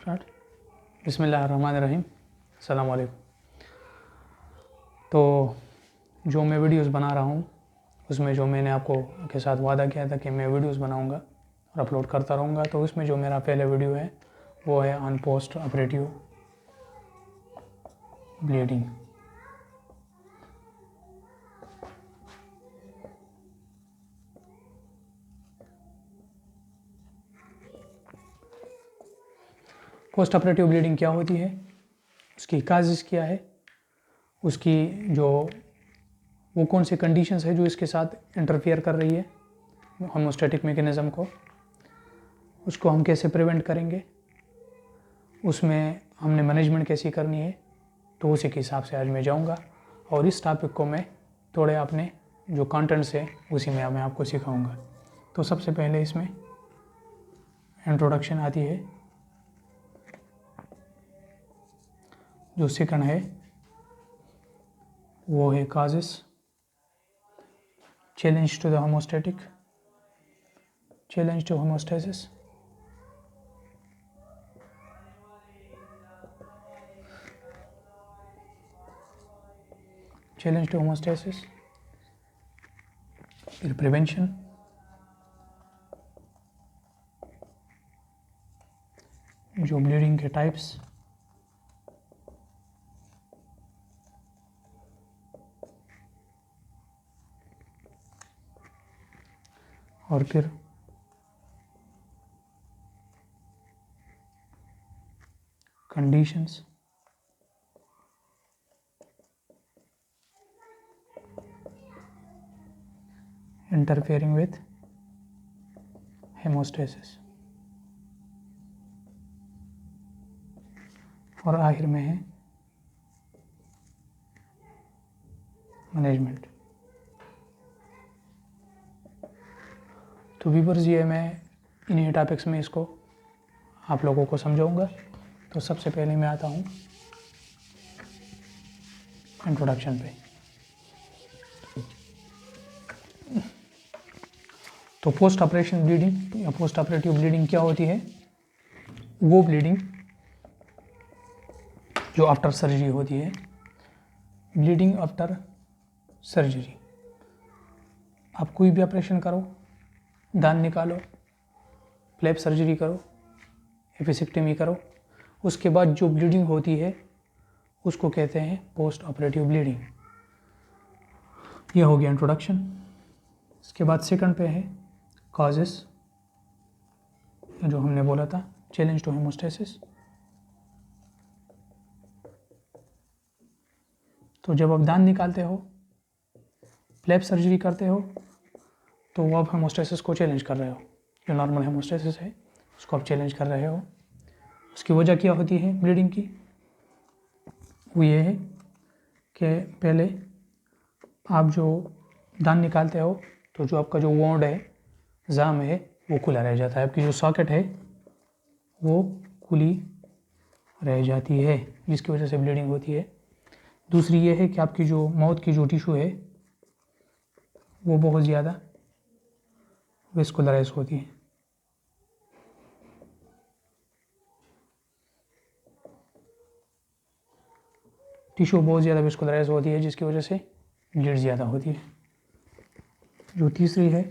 Start. बिस्मिल्लाहिर्रहमानिर्रहीम। अस्सलाम वालेकुम। तो जो मैं वीडियोस बना रहा हूँ उसमें जो मैंने आपको के साथ वादा किया था कि मैं वीडियोस बनाऊँगा और अपलोड करता रहूँगा, तो उसमें जो मेरा पहले वीडियो है वो है on post operative bleeding. Post operative bleeding क्या होती है, उसकी काजिज़ क्या है, उसकी जो वो कौन सी कंडीशंस है जो इसके साथ इंटरफियर कर रही है होमोस्टैटिक मैकेनिज़्म को, उसको हम कैसे प्रिवेंट करेंगे, उसमें हमने मैनेजमेंट कैसी करनी है, तो उसी के हिसाब से आज मैं जाऊंगा और इस टॉपिक को मैं थोड़े अपने जो कंटेंट्स है उसी में मैं आपको सिखाऊंगा। तो सबसे पहले इसमें इंट्रोडक्शन आती है, जो सेकंड है वो है causes, challenge to the homeostatic, challenge to homeostasis, challenge to homeostasis, फिर प्रिवेंशन, जो ब्लीडिंग के टाइप्स, और फिर कंडीशंस, इंटरफेयरिंग विथ हेमोस्टेसिस, और आखिर में है मैनेजमेंट। तो व्यूअर्स, ये मैं इन्हीं टॉपिक्स में इसको आप लोगों को समझाऊंगा। तो सबसे पहले मैं आता हूँ इंट्रोडक्शन पे। तो पोस्ट ऑपरेशन ब्लीडिंग या पोस्ट ऑपरेटिव ब्लीडिंग क्या होती है? वो ब्लीडिंग जो आफ्टर सर्जरी होती है, ब्लीडिंग आफ्टर सर्जरी। आप कोई भी ऑपरेशन करो, दान निकालो, फ्लैप सर्जरी करो, एपिसेक्टमी करो, उसके बाद जो ब्लीडिंग होती है उसको कहते हैं पोस्ट ऑपरेटिव ब्लीडिंग। यह हो गया इंट्रोडक्शन। इसके बाद सेकंड पे है कॉजेस, जो हमने बोला था चैलेंज टू हेमोस्टेसिस। तो जब आप दान निकालते हो, फ्लैप सर्जरी करते हो, तो वो आप हेमोस्टेसिस को चैलेंज कर रहे हो। जो नॉर्मल हेमोस्टेसिस है उसको आप चैलेंज कर रहे हो। उसकी वजह क्या होती है ब्लीडिंग की? वो ये है कि पहले आप जो दान निकालते हो तो जो आपका जो वोंड है, जाम है, वो खुला रह जाता है। आपकी जो सॉकेट है वो खुली रह जाती है, जिसकी वजह से ब्लीडिंग होती है। दूसरी ये है कि आपकी जो माउथ की जो टिश्यू है वो बहुत ज़्यादा वेस्कुलराइज होती है। टिश्यू बहुत ज़्यादा वेस्कुलराइज होती है, जिसकी वजह से ब्लीड ज़्यादा होती है। जो तीसरी है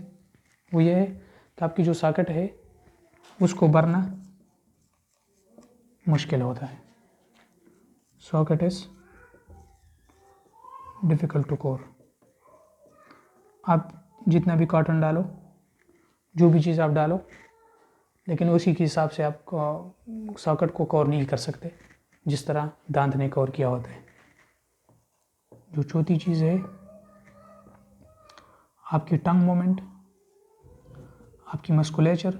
वो ये है कि आपकी जो सॉकेट है उसको भरना मुश्किल होता है। Socket is difficult to cure. आप जितना भी कॉटन डालो, जो भी चीज़ आप डालो, लेकिन उसी के हिसाब से आप सॉकेट को कवर नहीं कर सकते जिस तरह दांत ने कवर किया होता है। जो चौथी चीज़ है, आपकी टंग मूवमेंट, आपकी मस्कुलेचर,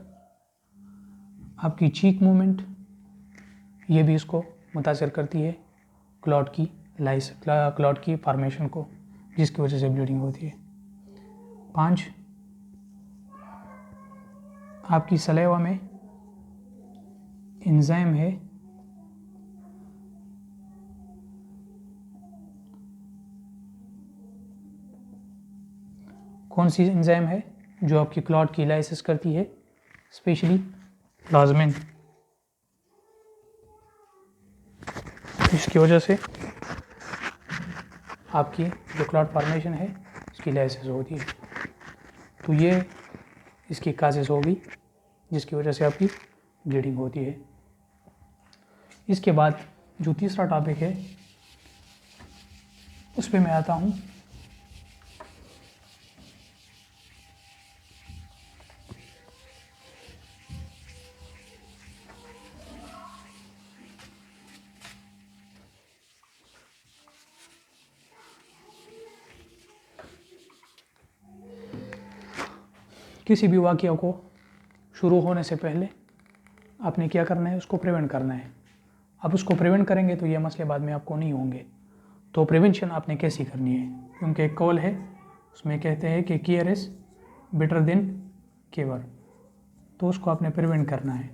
आपकी चीक मूवमेंट, ये भी इसको मुतासिर करती है क्लॉट की फॉर्मेशन को, जिसकी वजह से ब्लीडिंग होती है। 5, आपकी सलेवा में एंजाइम है कौन सी एंजाइम है जो आपकी क्लॉट की लाइसिस करती है, स्पेशली प्लाज्मिन। इसकी वजह से आपकी जो क्लॉट फॉर्मेशन है इसकी लाइसेस होती है। तो ये इसकी काजेस होगी जिसकी वजह से आपकी ब्लीडिंग होती है। इसके बाद जो तीसरा टॉपिक है उस पर मैं आता हूँ। किसी भी वाक़या को शुरू होने से पहले आपने क्या करना है, उसको प्रिवेंट करना है। आप उसको प्रिवेंट करेंगे तो ये मसले बाद में आपको नहीं होंगे। तो प्रिवेंशन आपने कैसी करनी है, क्योंकि एक कॉल है उसमें कहते हैं कि care is better than cure. तो उसको आपने प्रिवेंट करना है।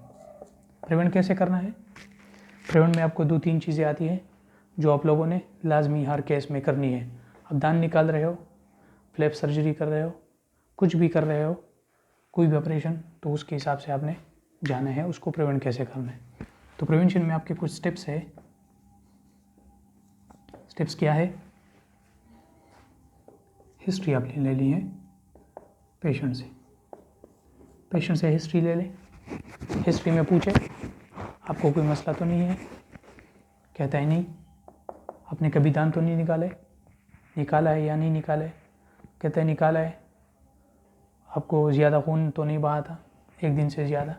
प्रिवेंट कैसे करना है? प्रिवेंट में आपको 2-3 चीज़ें आती हैं जो आप लोगों ने लाजमी हर केस में करनी है। आप दान निकाल रहे हो, फ्लैप सर्जरी कर रहे हो, कुछ भी कर रहे हो, कोई भी ऑपरेशन, तो उसके हिसाब से आपने जाना है उसको प्रिवेंट कैसे करना है। तो प्रिवेंशन में आपके कुछ स्टेप्स है। स्टेप्स क्या है? हिस्ट्री आपने ले ली है पेशेंट से। पेशेंट से हिस्ट्री ले लें। हिस्ट्री में पूछे आपको कोई मसला तो नहीं है? कहता है नहीं। आपने कभी दान तो नहीं निकाले? निकाला है या नहीं निकाला है? कहता है निकाला है। आपको ज़्यादा खून तो नहीं बहा था एक दिन से ज़्यादा,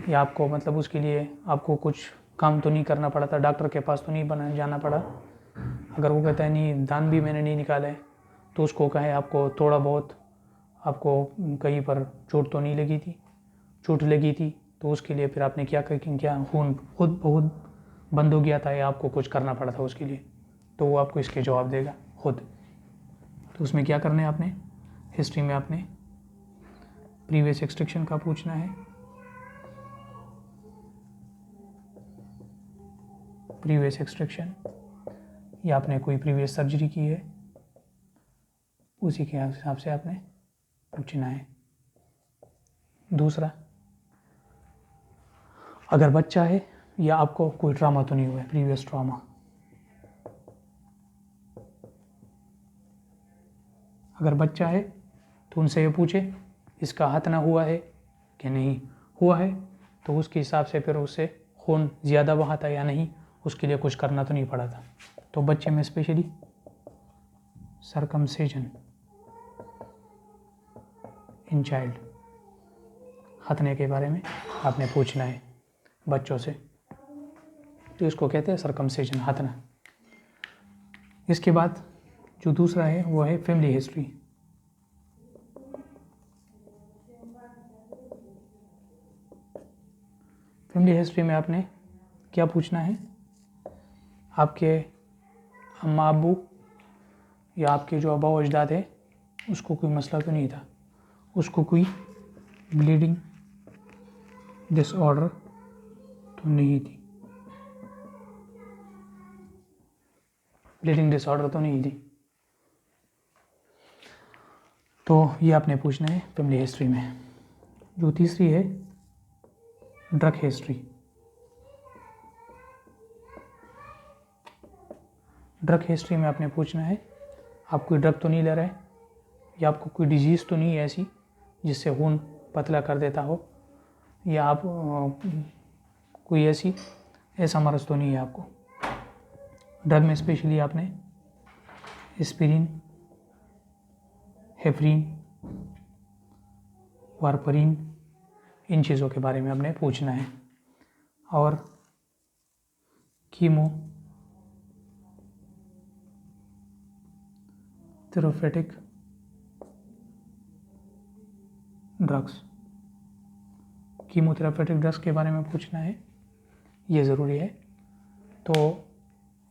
या आपको मतलब उसके लिए आपको कुछ काम तो नहीं करना पड़ा था, डॉक्टर के पास तो नहीं जाना पड़ा? अगर वो कहता है नहीं, दान भी मैंने नहीं निकाला है, तो उसको कहे आपको थोड़ा बहुत आपको कहीं पर चोट तो नहीं लगी थी? चोट लगी थी तो उसके लिए फिर आपने क्या खून खुद बहुत बंद हो गया था या आपको कुछ करना पड़ा था उसके लिए? तो वो आपको इसके जवाब देगा खुद। तो उसमें क्या करना है आपने? हिस्ट्री में आपने प्रीवियस एक्सट्रैक्शन का पूछना है। प्रीवियस एक्सट्रैक्शन, या आपने कोई प्रीवियस सर्जरी की है, उसी के हिसाब से आपने पूछना है। दूसरा, अगर बच्चा है या आपको कोई ट्रॉमा तो नहीं हुआ है, प्रीवियस ट्रॉमा। अगर बच्चा है तो उनसे ये पूछे इसका हतना हुआ है कि नहीं हुआ है, तो उसके हिसाब से फिर उससे खून ज़्यादा बहा था या नहीं, उसके लिए कुछ करना तो नहीं पड़ा था। तो बच्चे में स्पेशली सर्कमसिजन इन चाइल्ड, हथने के बारे में आपने पूछना है बच्चों से। तो इसको कहते हैं सर्कमसिजन, हथना। इसके बाद जो दूसरा है वो है फैमिली हिस्ट्री। फैमिली हिस्ट्री में आपने क्या पूछना है? आपके अम्मा अब्बू या आपके जो आबा अजदाद है उसको कोई मसला तो नहीं था? उसको कोई ब्लीडिंग डिसऑर्डर तो नहीं थी? ब्लीडिंग डिसऑर्डर तो नहीं थी। तो ये आपने पूछना है फैमिली हिस्ट्री में। जो तीसरी है ड्रग हिस्ट्री। ड्रग हिस्ट्री में आपने पूछना है आप कोई ड्रग तो नहीं ले रहे, या आपको कोई डिजीज़ तो नहीं है ऐसी जिससे खून पतला कर देता हो, या आप कोई ऐसा मर्ज़ तो नहीं है आपको। ड्रग में स्पेशली आपने एस्पिरिन, हेपरिन, वारफरीन, इन चीज़ों के बारे में आपने पूछना है। और कीमो थेरापेटिक ड्रग्स, कीमोथेरापेटिक ड्रग्स के बारे में पूछना है, ये ज़रूरी है। तो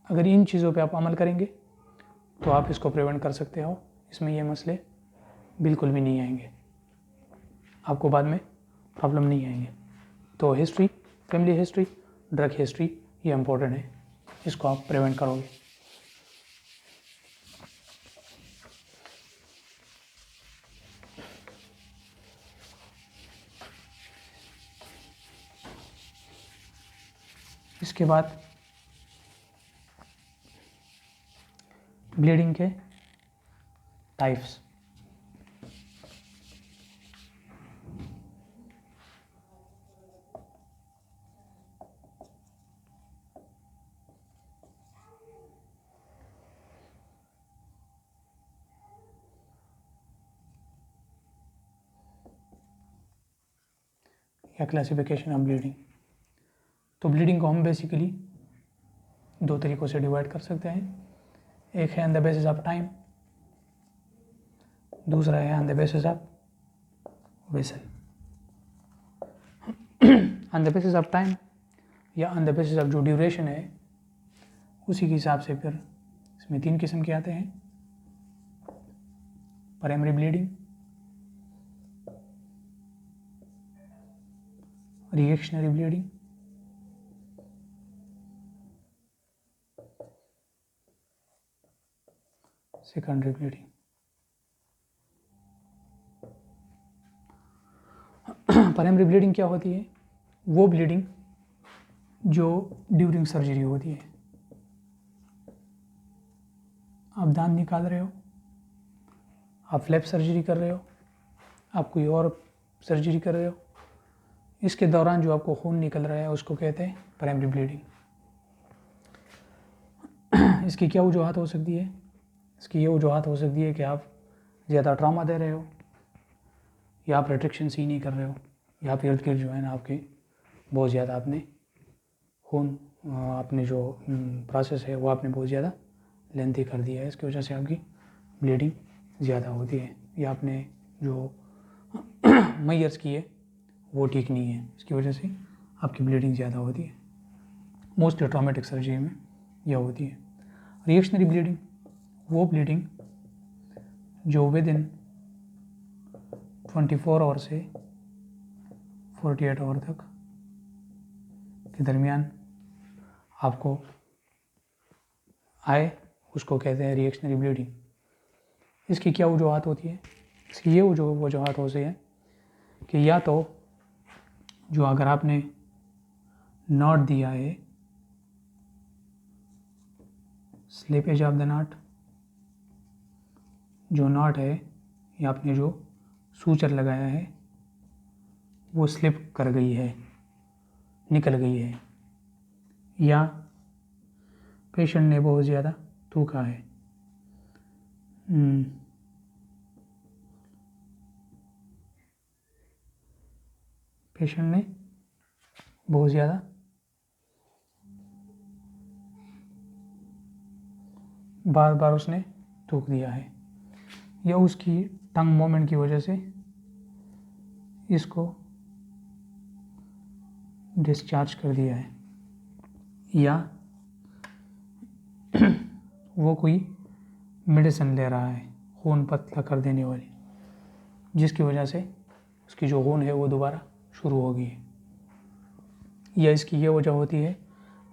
अगर इन चीज़ों पे आप अमल करेंगे तो आप इसको प्रिवेंट कर सकते हो। इसमें ये मसले बिल्कुल भी नहीं आएंगे, आपको बाद में प्रॉब्लम नहीं आएंगे। तो history, family history, drug history, ये इम्पोर्टेंट है, इसको आप प्रिवेंट करोगे। इसके बाद ब्लीडिंग के टाइप्स। या क्लासिफिकेशन ऑफ ब्लीडिंग। तो ब्लीडिंग को हम बेसिकली दो तरीक़ों से डिवाइड कर सकते हैं। एक है on the basis of time, दूसरा है on the basis of vessel. On the basis of time या ऑन द बेसिस ऑफ जो ड्यूरेशन है, उसी के हिसाब से फिर इसमें 3 किस्म के आते हैं। Primary bleeding, reactionary bleeding, secondary bleeding. Primary bleeding क्या होती है? वो ब्लीडिंग जो ड्यूरिंग सर्जरी होती है। आप दांत निकाल रहे हो, आप फ्लैप सर्जरी कर रहे हो, आप कोई और सर्जरी कर रहे हो, इसके दौरान जो आपको खून निकल रहा है उसको कहते हैं प्राइमरी ब्लीडिंग। इसकी क्या वजूहत हो सकती है? इसकी ये वजूहत हो सकती है कि आप ज़्यादा ट्रॉमा दे रहे हो, या आप रिट्रिक्शन सी नहीं कर रहे हो, या आप इर्द गिर्द जो है ना आपके बहुत ज़्यादा आपने खून आपने जो प्रोसेस है वो आपने बहुत ज़्यादा लेंथी कर दिया है, इसकी वजह से आपकी ब्लीडिंग ज़्यादा होती है। या आपने जो मैयर्स की है वो ठीक नहीं है, इसकी वजह से आपकी ब्लीडिंग ज़्यादा होती है। मोस्टली ट्रॉमेटिक सर्जरी में यह होती है। रिएक्शनरी ब्लीडिंग, वो ब्लीडिंग जो विद इन 24 आवर से 48 आवर तक के दरमियान आपको आए, उसको कहते हैं रिएक्शनरी ब्लीडिंग। इसकी क्या वजूहत होती है? इसकी ये वजूहत होती है कि या तो जो अगर आपने नॉट दिया है, स्लिपेज ऑफ द नॉट, जो नॉट है या आपने जो सूचर लगाया है वो स्लिप कर गई है, निकल गई है, या पेशेंट ने बहुत ज़्यादा थूका है। पेशेंट ने बहुत ज़्यादा बार बार उसने थूक दिया है, या उसकी टंग मूवमेंट की वजह से इसको डिस्चार्ज कर दिया है, या वो कोई मेडिसिन ले रहा है खून पतला कर देने वाली, जिसकी वजह से उसकी जो खून है वो दोबारा शुरू हो गई है। या इसकी ये वजह होती है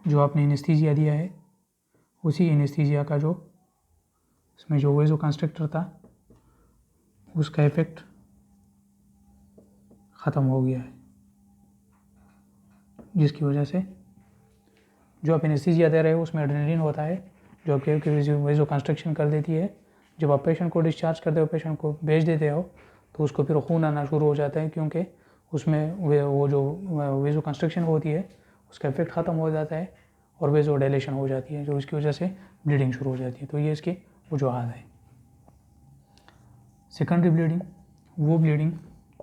जो आपने एनेस्थीसिया दिया है, उसी एनेस्थीसिया का जो इसमें जो वेज़ो कंस्ट्रक्टर था उसका इफ़ेक्ट ख़त्म हो गया है, जिसकी वजह से जो आप एनेस्थीसिया दे रहे हो उसमें एड्रेनलिन होता है जो आपके वेज़ो कंस्ट्रक्शन कर देती है। जब आप पेशेंट को डिस्चार्ज करते हो, पेशेंट को भेज देते हो, तो उसको फिर खून आना शुरू हो जाता है, क्योंकि उसमें वो जो वेज़ो कंस्ट्रक्शन होती है उसका इफेक्ट ख़त्म हो जाता है और वेज़ो डायलेशन हो जाती है, जो इसकी वजह से ब्लीडिंग शुरू हो जाती है। तो ये इसकी वजूहत है। सेकेंडरी ब्लीडिंग, वो ब्लीडिंग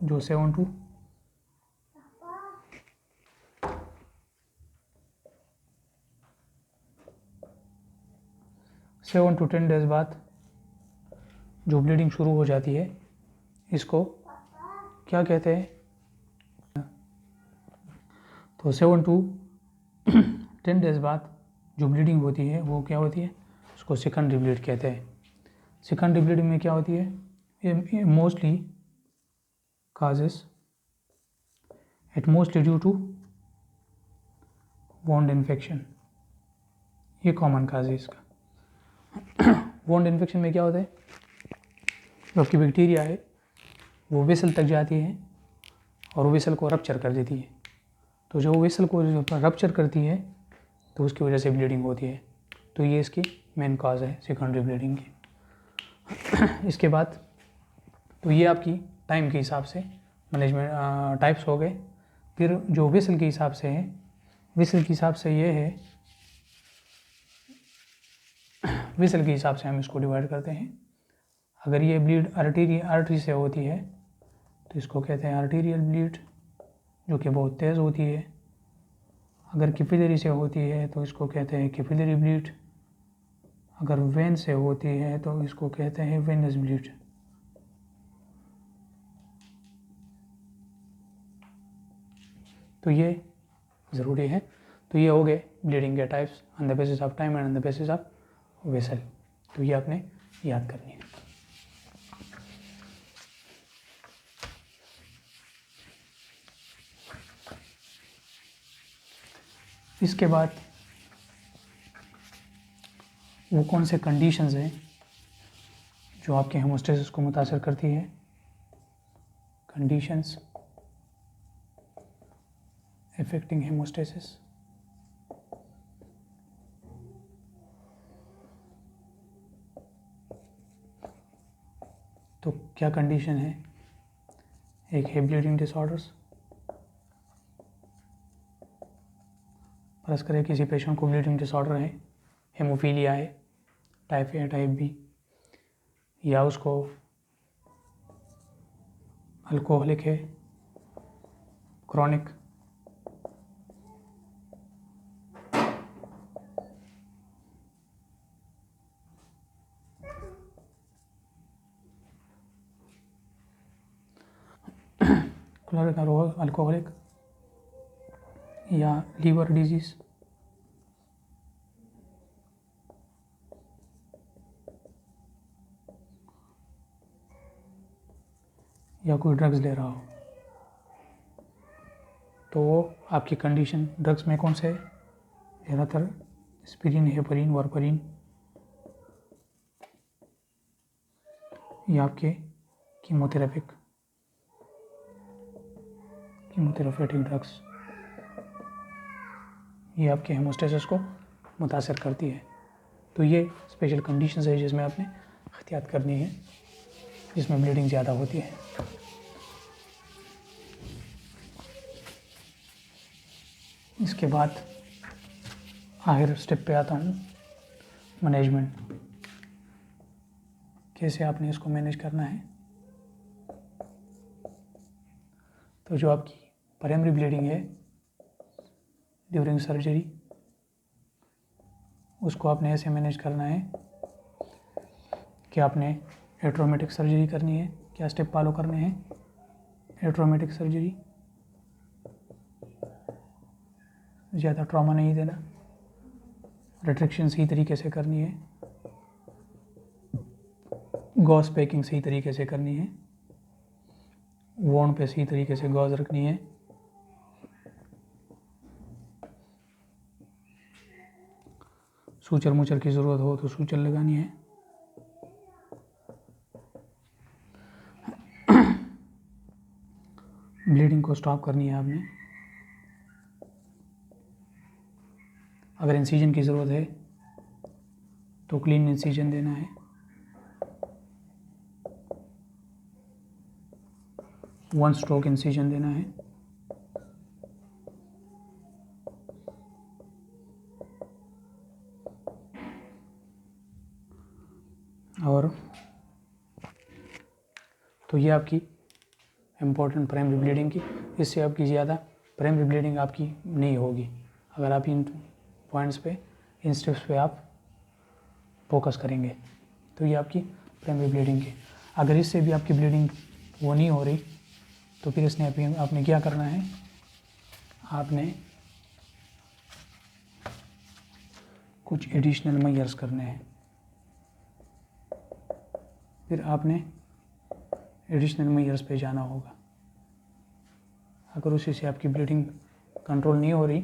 जो 7 to 10 डेज़ बाद जो ब्लीडिंग शुरू हो जाती है, इसको क्या कहते हैं? तो 7 to 10 डेज़ बाद जो ब्लीडिंग होती है वो क्या होती है? उसको सेकेंडरी ब्लीड कहते हैं। सेकेंडरी ब्लीडिंग में क्या होती है? ये mostly causes it mostly due to wound infection, ये कॉमन काज है इसका। वोंड इन्फेक्शन में क्या होता है? जो आपकी बैक्टीरिया है वो वेसल तक जाती है और वेसल को रप्चर कर देती है। तो जो वेसल को रप्चर करती है तो उसकी वजह से ब्लीडिंग होती है। तो ये इसकी मेन कॉज है सेकेंडरी ब्लीडिंग की। इसके बाद तो ये आपकी टाइम के हिसाब से मैनेजमेंट टाइप्स हो गए। फिर जो विसल के हिसाब से है, विसल के हिसाब से ये है, विसल के हिसाब से हम इसको डिवाइड करते हैं। अगर ये ब्लीड आर्टरी से होती है तो इसको कहते हैं आर्टीरियल ब्लीड, जो कि बहुत तेज़ होती है। अगर कैपिलरी से होती है तो इसको कहते हैं कैपिलरी ब्लीड। अगर वेन से होती है तो इसको कहते हैं वेनस ब्लीड। तो ये ज़रूरी है। तो ये हो गए ब्लीडिंग के types on the basis of time and on the basis of vessel. तो ये आपने याद करनी है। इसके बाद वो कौन से कंडीशंस हैं जो आपके हेमोस्टेसिस को मुतासर करती है। Conditions affecting haemostasis. तो क्या कंडीशन है? एक है ब्लीडिंग डिसऑर्डर्स। फर्ज करें किसी पेशेंट को ब्लीडिंग डिसऑर्डर है, हेमोफीलिया है, टाइप ए टाइप बी, या उसको अल्कोहलिक है, क्रॉनिक, अल्कोहलिक या लीवर डिजीज, या कोई ड्रग्स ले रहा हो, तो वो आपकी कंडीशन ड्रग्स में कौन से है? ज़्यादातर एस्पिरिन, हेपरिन, वारफरिन, या आपके कीमोथेरेपिक कीमोथेरेपेटिक ड्रग्स, ये आपके हेमोस्टेसिस को मुतासर करती है। तो ये स्पेशल कंडीशंस है जिसमें आपने एहतियात करनी है, जिसमें ब्लीडिंग ज़्यादा होती है। इसके बाद आखिर स्टेप पे आता हूँ, मैनेजमेंट। कैसे आपने इसको मैनेज करना है। तो जो आपकी प्राइमरी ब्लीडिंग है ड्यूरिंग सर्जरी, उसको आपने ऐसे मैनेज करना है कि आपने एट्रोमेटिक सर्जरी करनी है। क्या स्टेप फॉलो करने हैं? एट्रोमेटिक सर्जरी, ज़्यादा ट्रॉमा नहीं देना, रिट्रैक्शन सही तरीके से करनी है, गॉज पैकिंग सही तरीके से करनी है, वोन पे सही तरीके से गॉज रखनी है, सूचर मुचर की ज़रूरत हो तो सूचर लगानी है। ब्लीडिंग को स्टॉप करनी है आपने। अगर इंसिजन की ज़रूरत है तो क्लीन इंसिजन देना है। वन स्ट्रोक इंसिजन देना है। और तो ये आपकी इम्पोर्टेंट प्राइमरी ब्लीडिंग की, इससे आपकी ज़्यादा प्राइमरी ब्लीडिंग आपकी नहीं होगी अगर आप इन पॉइंट्स पे, इन स्टेप्स पे आप फोकस करेंगे। तो ये आपकी प्राइमरी ब्लीडिंग की। अगर इससे भी आपकी ब्लीडिंग वो नहीं हो रही तो फिर इसने आपने क्या करना है, आपने कुछ एडिशनल मेजर्स करने हैं। फिर आपने एडिशनल मेजर्स पे जाना होगा। अगर उसी से आपकी ब्लीडिंग कंट्रोल नहीं हो रही,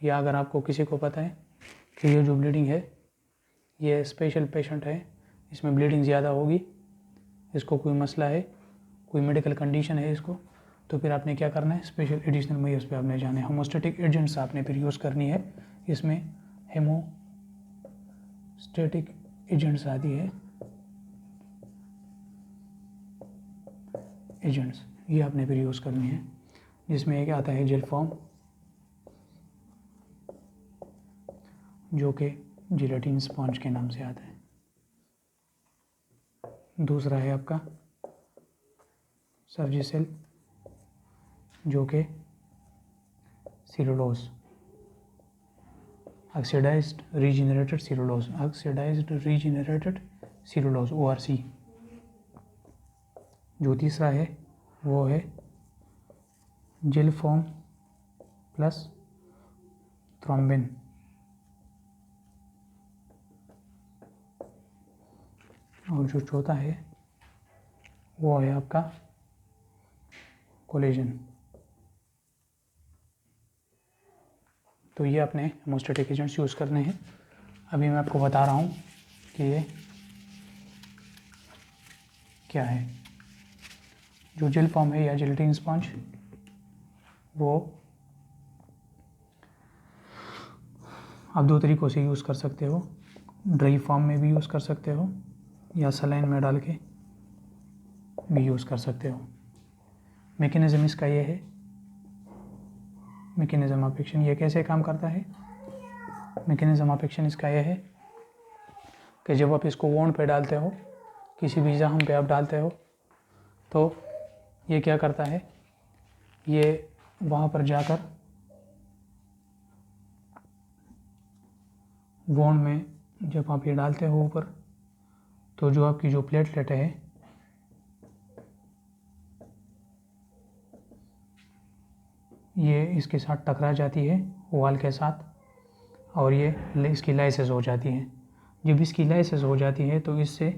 या अगर आपको किसी को पता है कि ये जो ब्लीडिंग है ये स्पेशल पेशेंट है, इसमें ब्लीडिंग ज़्यादा होगी, इसको कोई मसला है, कोई मेडिकल कंडीशन है इसको, तो फिर आपने क्या करना है, स्पेशल एडिशनल मेजर्स पे आपने जाना है। होमोस्टैटिक एजेंट्स आपने फिर यूज़ करनी है। इसमें स्टैटिक एजेंट्स आती है, एजेंट्स ये आपने फिर यूज़ करनी है, जिसमें एक आता है जेल फॉर्म जो कि जिलेटिन स्पॉन्ज के नाम से आता है। दूसरा है आपका सर्जिसेल जो कि cellulose, oxidised regenerated cellulose, oxidised regenerated cellulose ORC। जो तीसरा है वो है जेल फॉर्म प्लस थ्रोम्बिन। और जो चौथा है वो है आपका कोलेजन। तो ये अपने हेमोस्टैटिक एजेंट्स यूज़ करने हैं। अभी मैं आपको बता रहा हूँ कि ये क्या है। जो जेल फॉर्म है या जिलेटिन स्पंज वो आप दो तरीक़ों से यूज़ कर सकते हो, ड्राई फॉर्म में भी यूज़ कर सकते हो या सलाइन में डाल के भी यूज़ कर सकते हो। मैकेनिज़्म इसका ये है, मैकेनिज़्म ऑफ एक्शन ये कैसे काम करता है। मैकेनिज़्म ऑफ एक्शन इसका ये है कि जब आप इसको वोंड पे डालते हो, किसी भी जख्म पे आप डालते हो, तो ये क्या करता है, ये वहाँ पर जाकर वोंड में जब आप ये डालते हो ऊपर, तो जो आपकी जो प्लेटलेट है ये इसके साथ टकरा जाती है वॉल के साथ, और ये इसकी लाइसिस हो जाती है। जब इसकी लाइसिस हो जाती है तो इससे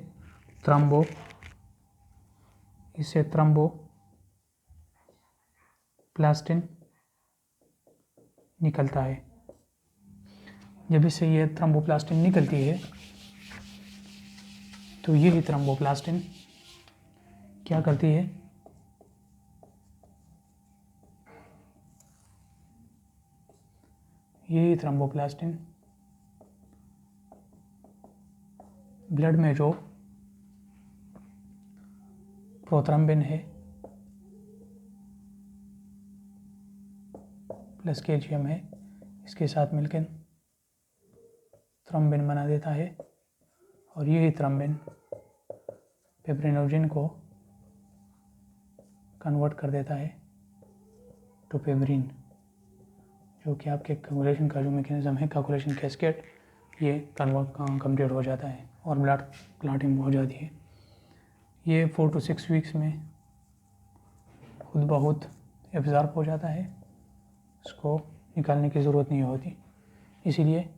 थ्रोम्बोप्लास्टिन निकलता है। जब इससे ये थ्रोम्बोप्लास्टिन निकलती है तो यही थ्रोम्बोप्लास्टिन क्या करती है, यही थ्रोम्बोप्लास्टिन ब्लड में जो प्रोथ्रम्बिन है प्लस कैल्शियम है, इसके साथ मिलकर थ्रोम्बिन बना देता है, और यही थ्रोम्बिन फिब्रिनोजन को कन्वर्ट कर देता है टू फिब्रिन, जो कि आपके कोगुलेशन का जो मैकेनिज्म है, कोगुलेशन कैस्केड, ये कंप्लीट हो जाता है और ब्लड क्लॉटिंग हो जाती है। ये 4 to 6 वीक्स में खुद बहुत एब्जॉर्ब हो जाता है, इसको निकालने की ज़रूरत नहीं होती इसीलिए,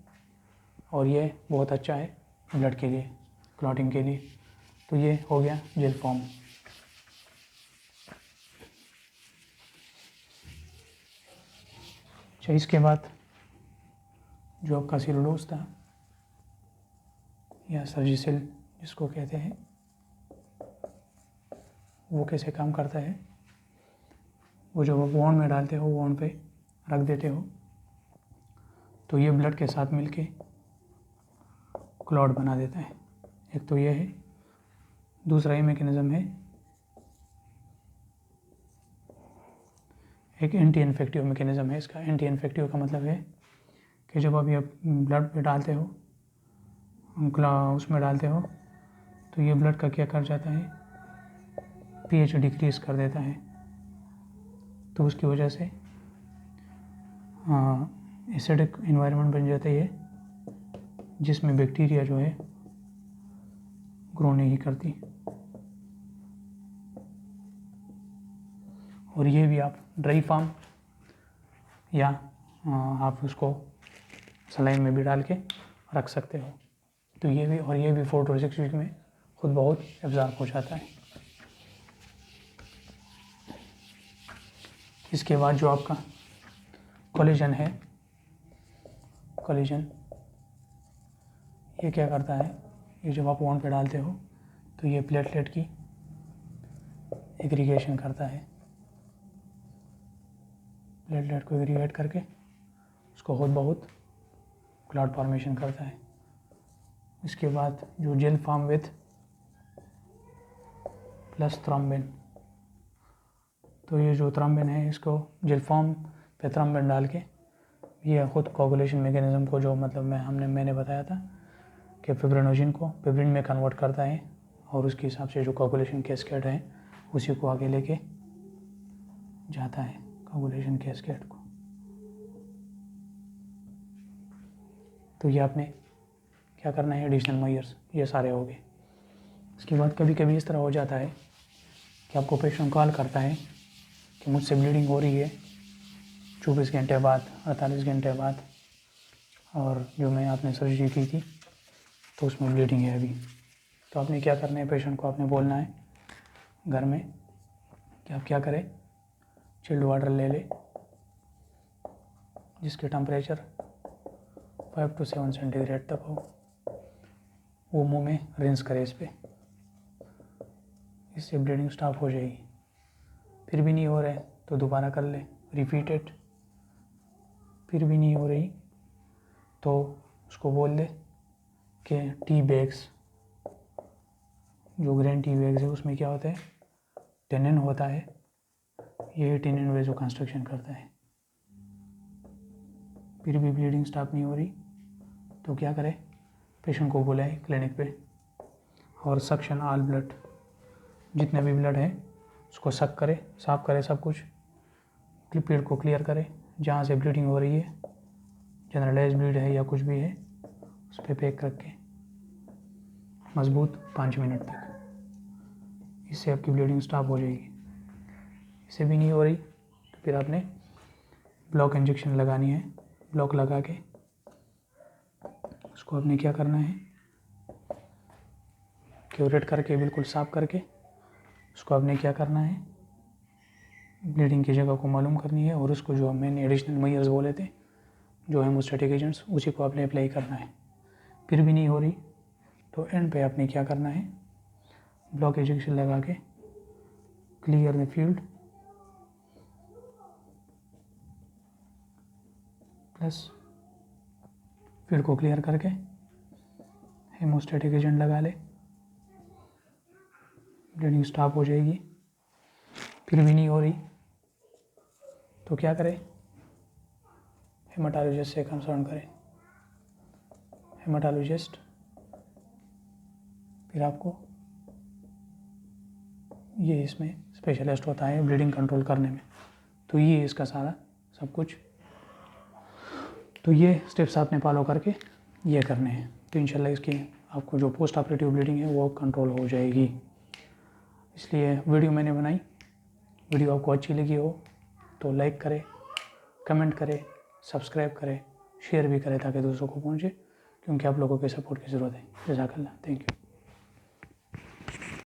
और ये बहुत अच्छा है ब्लड के लिए, क्लॉटिंग के लिए। तो ये हो गया जेल फॉर्म। अच्छा, इसके बाद जो आपका सेलुलोज था या सर्जिसेल जिसको कहते हैं, वो कैसे काम करता है। वो जब आप वोंड में डालते हो, वोंड पे रख देते हो, तो ये ब्लड के साथ मिलके क्लॉट बना देता है। एक तो ये है, दूसरा ये मैकेनिज्म है एक एंटी इन्फेक्टिव मैकेनिज्म है इसका। एंटी इन्फेक्टिव का मतलब है कि जब आप ये ब्लड पे डालते हो, उसमें डालते हो, तो ये ब्लड का क्या कर जाता है, pH डिक्रीज़ कर देता है। तो उसकी वजह से एसिडिक इन्वायरमेंट बन जाता है, जिसमें बैक्टीरिया जो है ग्रो नहीं करती। और ये भी आप ड्राई फार्म या आप उसको सलाइन में भी डाल के रख सकते हो। तो ये भी 4 to 6 वीक में खुद बहुत एब्जॉर्ब हो जाता है। इसके बाद जो आपका कोलेजन है, कोलेजन ये क्या करता है, ये जब आप वोंड पे डालते हो तो ये प्लेटलेट की एग्रीगेशन करता है, प्लेटलेट को एग्रीगेट करके उसको खुद बहुत क्लॉट फॉर्मेशन करता है। इसके बाद जो jail form with plus thrombin, तो ये जो थ्रोम्बिन है इसको जेल फॉर्म पे थ्रोम्बिन डाल के ये खुद कोगुलेशन मैकेनिज्म को जो मतलब मैंने बताया था कि फिब्रिनोजन को फिब्रिन में कन्वर्ट करता है और उसके हिसाब से जो कोगुलेशन कैस्केड है उसी को आगे लेके जाता है कोगुलेशन कैस्केड को। तो ये आपने क्या करना है, एडिशनल मेजर्स ये सारे हो गए। इसके बाद कभी कभी इस तरह हो जाता है कि आपको पेशेंट कॉल करता है कि मुझसे ब्लीडिंग हो रही है 24 घंटे बाद, 48 घंटे बाद, और जो मैं आपने सर्जरी की थी तो उसमें ब्लीडिंग है अभी। तो आपने क्या करना है, पेशेंट को आपने बोलना है घर में कि आप क्या करें, चिल्ड वाटर ले ले जिसके टेम्परेचर 5 से 7 सेंटीग्रेड तक हो, वो मुंह में रिंस करे इस पर, इससे ब्लीडिंग स्टॉप हो जाएगी। फिर भी नहीं हो रहा है तो दोबारा कर ले, रिपीटेड। फिर भी नहीं हो रही तो उसको बोल दे कि टी बैग्स, जो ग्रीन टी बैग्स है उसमें क्या होता है, टेनिन होता है, ये टेनिन वेजो कंस्ट्रक्शन करता है। फिर भी ब्लीडिंग स्टॉप नहीं हो रही तो क्या करे, पेशेंट को बुलाए क्लिनिक पे और सक्शन ऑल ब्लड, जितने भी ब्लड है उसको सक करे, साफ करे, सब कुछ पेट को क्लियर करे, जहाँ से ब्लीडिंग हो रही है, जनरलाइज ब्लीड है या कुछ भी है, उस पर पैक करके मजबूत 5 मिनट तक, इससे आपकी ब्लीडिंग स्टॉप हो जाएगी। इससे भी नहीं हो रही तो फिर आपने ब्लॉक इंजेक्शन लगानी है। ब्लॉक लगा के उसको आपने क्या करना है, क्यूरेट करके बिल्कुल साफ करके उसको आपने क्या करना है, ब्लीडिंग की जगह को मालूम करनी है और उसको जो मैंने एडिशनल मेजर्स बोले थे, जो हेमोस्टैटिक एजेंट्स, उसी को आपने अप्लाई करना है। फिर भी नहीं हो रही तो एंड पे आपने क्या करना है, ब्लॉक इंजेक्शन लगा के clear the field plus field को क्लियर करके हेमोस्टैटिक एजेंट लगा ले, ब्लीडिंग स्टॉप हो जाएगी। फिर भी नहीं हो रही तो क्या करें, हेमाटोलॉजिस्ट से कंसल्ट करें। हेमाटोलॉजिस्ट फिर आपको ये इसमें स्पेशलिस्ट होता है ब्लीडिंग कंट्रोल करने में, तो ये इसका सारा सब कुछ, तो ये स्टेप्स आपने फॉलो करके ये करने हैं, तो इंशाल्लाह इसकी आपको जो पोस्ट ऑपरेटिव ब्लीडिंग है वो कंट्रोल हो जाएगी। इसलिए वीडियो मैंने बनाई, वीडियो आपको अच्छी लगी हो तो लाइक करें, कमेंट करें, सब्सक्राइब करें, शेयर भी करें ताकि दूसरों को पहुंचे, क्योंकि आप लोगों के सपोर्ट की ज़रूरत है। जज़ाकल्लाह, थैंक यू।